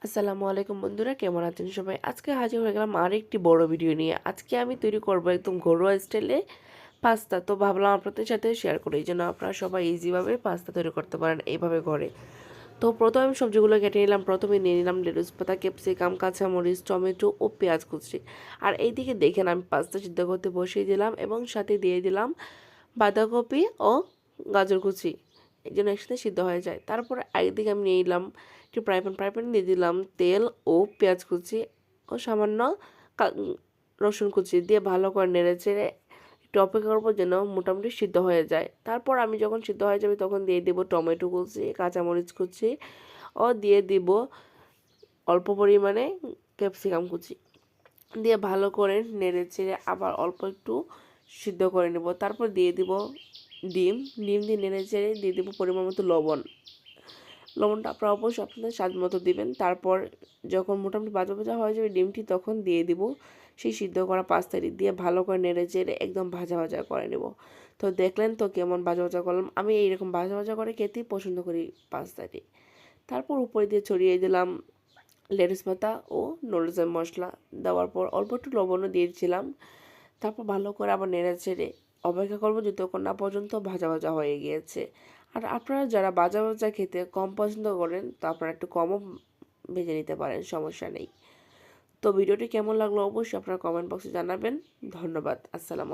আসসালামু আলাইকুম বন্ধুরা, কেমন আছেন সবাই? আজকে হাজির হয়ে গেলাম আরেকটি বড় ভিডিও নিয়ে। আজকে আমি তৈরি করব একদম ঘরোয়া স্টাইলে পাস্তা। তো ভাবলাম আপনাদের সাথে শেয়ার করি যেন আপনারা সবাই ইজিভাবে পাস্তা তৈরি করতে পারেন এইভাবে ঘরে। তো প্রথমে আমি সবজিগুলো কেটে নিলাম। প্রথমে নিয়ে নিলাম লেটুস পাতা, ক্যাপসিকাম, কাঁচামরিচ, টমেটো ও পেঁয়াজ কুচি। আর এইদিকে দেখেন আমি পাস্তা সিদ্ধ করতে বসিয়ে দিলাম এবং সাথে দিয়ে দিলাম বাঁধাকপি ও গাজর কুচি, এই জন্য একসাথে সিদ্ধ হয়ে যায়। তারপরে একদিকে আমি নিয়ে নিলাম একটু ফ্রাই প্যান দিয়ে দিলাম তেল ও পেঁয়াজ কুচি ও সামান্য রসুন কুচি দিয়ে ভালো করে নেড়ে চেড়ে একটু অপেক্ষা করবো যেন মোটামুটি সিদ্ধ হয়ে যায়। তারপর আমি যখন সিদ্ধ হয়ে যাবে তখন দিয়ে দেবো টমেটো কুচি, কাঁচামরিচ কুচি ও দিয়ে দিব অল্প পরিমাণে ক্যাপসিকাম কুচি দিয়ে ভালো করে নেড়ে চেড়ে আবার অল্প একটু সিদ্ধ করে নেব। তারপর দিয়ে দিব ডিম ডিম দিয়ে নেড়ে চেড়ে দিয়ে দেবো পরিমাণ মতো লবণটা আপনারা অবশ্যই আপনাদের স্বাদ মতো দিবেন। তারপর যখন মোটামুটি ভাজা ভাজা হয়ে যাবে ডিমটি, তখন দিয়ে দিব সেই সিদ্ধ করা পাস্তাটি দিয়ে ভালো করে নেড়ে চেড়ে একদম ভাজা ভাজা করে নেব। তো দেখলেন তো কেমন ভাজা ভাজা করলাম। আমি এইরকম ভাজা ভাজা করে খেতেই পছন্দ করি পাস্তাটি। তারপর উপরে দিয়ে ছড়িয়ে দিলাম লেটুস পাতা ও নুডলসের মশলা। দেওয়ার পর অল্প একটু লবণও দিয়েছিলাম। তারপর ভালো করে আবার নেড়ে চেড়ে অপেক্ষা করবো যতক্ষণ না পর্যন্ত ভাজা ভাজা হয়ে গিয়েছে। আর আপনারা যারা ভাজা ভাজা খেতে কম পছন্দ করেন তো আপনারা একটু কমও ভেজে নিতে পারেন, সমস্যা নেই। তো ভিডিওটি কেমন লাগলো অবশ্যই আপনারা কমেন্ট বক্সে জানাবেন। ধন্যবাদ। আসসালামু আলাইকুম।